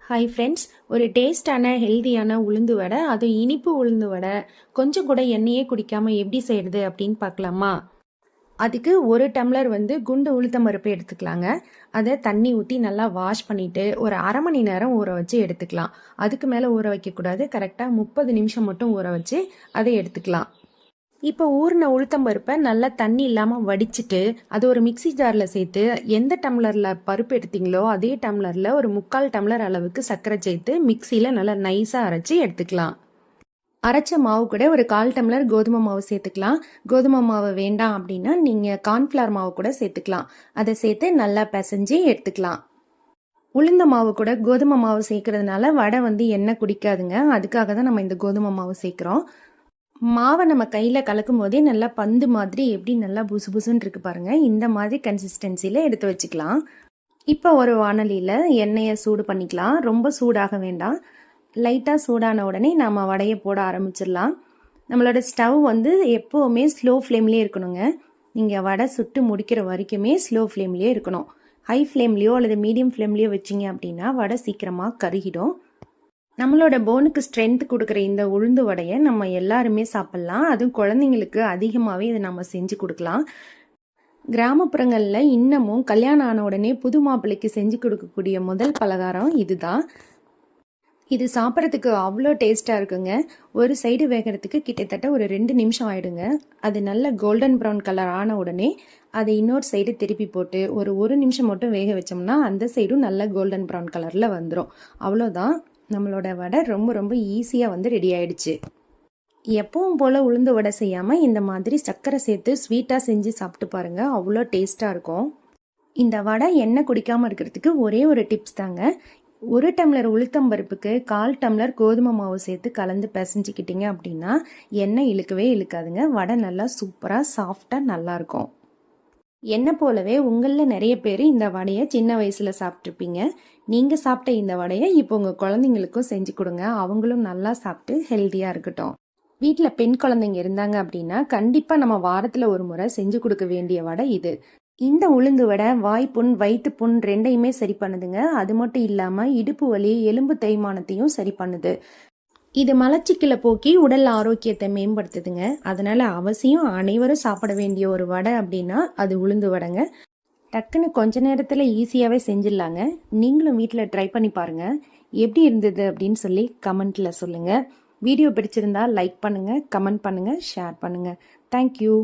Hi friends, ஒரு டேஸ்டான ஹெல்தியான உளுந்து வடை, அதுவும் இனிப்பு உளுந்து வடை கொஞ்சம் கூட எண்ணெயே குடிக்காமல் எப்படி செய்கிறது அப்படின்னு பார்க்கலாமா? அதுக்கு ஒரு டம்ளர் குண்டு உளுத்தம் பருப்பு எடுத்துக்கலாங்க. அதை தண்ணி ஊற்றி நல்லா வாஷ் பண்ணிவிட்டு ஒரு அரை மணி நேரம் ஊற வச்சு எடுத்துக்கலாம். அதுக்கு மேலே ஊற வைக்கக்கூடாது. கரெக்டாக 30 நிமிஷம் மட்டும் ஊற வச்சு அதை எடுத்துக்கலாம். இப்போ ஊறின உளுத்தம்பருப்பை நல்லா தண்ணி இல்லாமல் வடிச்சிட்டு அது ஒரு மிக்சி ஜாரில் சேர்த்து எந்த டம்ளரில் பருப்பு எடுத்தீங்களோ அதே டம்ளரில் ஒரு 3/4 டம்ளர் அளவுக்கு சர்க்கரை சேர்த்து மிக்சியில் நல்லா நைஸாக அரைச்சி எடுத்துக்கலாம். அரைச்ச மாவு கூட ஒரு 1/4 டம்ளர் கோதுமை மாவு சேர்த்துக்கலாம். கோதுமை மாவு வேண்டாம் அப்படின்னா நீங்கள் கார்ன்ஃப்ளவர் மாவு கூட சேர்த்துக்கலாம். அதை சேர்த்து நல்லா பிசைஞ்சு எடுத்துக்கலாம். உளுந்த மாவு கூட கோதுமை மாவு சேர்க்கறதுனால வடை எண்ணெய் குடிக்காதுங்க. அதுக்காக தான் நம்ம இந்த கோதுமை மாவு சேர்க்குறோம். மாவை நம்ம கையில் கலக்கும் போதே நல்லா பந்து மாதிரி எப்படி நல்லா புசு புசுன்னு இருக்கு பாருங்க. இந்த மாதிரி கன்சிஸ்டன்சியில் எடுத்து வச்சுக்கலாம். இப்போ ஒரு வானலியில் எண்ணெயை சூடு பண்ணிக்கலாம். ரொம்ப சூடாக வேண்டாம். லைட்டாக சூடான உடனே நம்ம வடையை போட ஆரம்பிச்சிடலாம். நம்மளோட ஸ்டவ் எப்போவுமே ஸ்லோ ஃப்ளேம்லேயே இருக்கணுங்க. நீங்கள் வடை சுட்டு முடிக்கிற வரைக்குமே ஸ்லோ ஃப்ளேம்லேயே இருக்கணும். ஹை ஃப்ளேம்லேயோ அல்லது மீடியம் ஃப்ளேம்லேயோ வச்சிங்க அப்படின்னா வடை சீக்கிரமாக கருகிடும். நம்மளோட போனுக்கு ஸ்ட்ரென்த் கொடுக்குற இந்த உளுந்து வடையை நம்ம எல்லாருமே சாப்பிட்லாம். அதுவும் குழந்தைங்களுக்கு அதிகமாகவே இதை நம்ம செஞ்சு கொடுக்கலாம். கிராமப்புறங்களில் இன்னமும் கல்யாணம் ஆன உடனே புது மாப்பிள்ளைக்கு செஞ்சு கொடுக்கக்கூடிய முதல் பலகாரம் இதுதான். இது சாப்பிட்றதுக்கு அவ்வளோ டேஸ்ட்டாக இருக்குங்க. ஒரு சைடு வேகிறதுக்கு கிட்டத்தட்ட ஒரு 2 நிமிஷம் ஆகிடுங்க. அது நல்ல கோல்டன் ப்ரௌன் கலர் ஆன உடனே அதை இன்னொரு சைடு திருப்பி போட்டு ஒரு நிமிஷம் மட்டும் வேக வச்சோம்னா அந்த சைடும் நல்ல கோல்டன் ப்ரௌன் கலரில் வந்துடும். அவ்வளோதான், நம்மளோட வடை ரொம்ப ரொம்ப ஈஸியாக ரெடி ஆயிடுச்சு. எப்பவும் போல் உளுந்து வடை செய்யாமல் இந்த மாதிரி சர்க்கரை சேர்த்து ஸ்வீட்டாக செஞ்சு சாப்பிட்டு பாருங்கள். அவ்வளோ டேஸ்ட்டாக இருக்கும். இந்த வடை எண்ணெய் குடிக்காமல் இருக்கிறதுக்கு ஒரே ஒரு டிப்ஸ் தாங்க. 1 டம்ளர் உளுத்தம்பருப்புக்கு 1/4 டம்ளர் கோதுமை மாவு சேர்த்து கலந்து பிசைஞ்சிக்கிட்டீங்க அப்படின்னா எண்ணெய் இழுக்கவே இழுக்காதுங்க. வடை நல்லா சூப்பராக சாஃப்டாக நல்லாயிருக்கும். என்னை போலவே உங்களில் நிறைய பேர் இந்த வடையை சின்ன வயசில் சாப்பிட்ருப்பீங்க. நீங்கள் சாப்பிட்ட இந்த வடையை இப்போ உங்கள் குழந்தைங்களுக்கும் செஞ்சு கொடுங்க. அவங்களும் நல்லா சாப்பிட்டு ஹெல்த்தியாக இருக்கட்டும். வீட்டில் பெண் குழந்தைங்க இருந்தாங்க அப்படின்னா கண்டிப்பாக நம்ம வாரத்தில் ஒரு முறை செஞ்சு கொடுக்க வேண்டிய வடை இது. இந்த உளுந்து வடை வாய்ப்புண் வயிற்று புண் ரெண்டையுமே சரி பண்ணுதுங்க. அது மட்டும் இல்லாமல் இடுப்பு வலி எலும்பு தேய்மானத்தையும் சரி பண்ணுது. இது மலச்சிக்கலை போக்கி உடல் ஆரோக்கியத்தை மேம்படுத்துதுங்க. அதனால அவசியம் அனைவரும் சாப்பிட வேண்டிய ஒரு வடை அப்படின்னா அது உளுந்து வடைங்க. டக்குன்னு கொஞ்ச நேரத்தில் ஈஸியாகவே செஞ்சிடலாங்க. நீங்களும் வீட்டில் ட்ரை பண்ணி பாருங்கள். எப்படி இருந்தது அப்படின்னு சொல்லி கமெண்ட்டில் சொல்லுங்கள். வீடியோ பிடிச்சிருந்தா லைக் பண்ணுங்கள், கமெண்ட் பண்ணுங்கள், ஷேர் பண்ணுங்கள். தேங்க்யூ.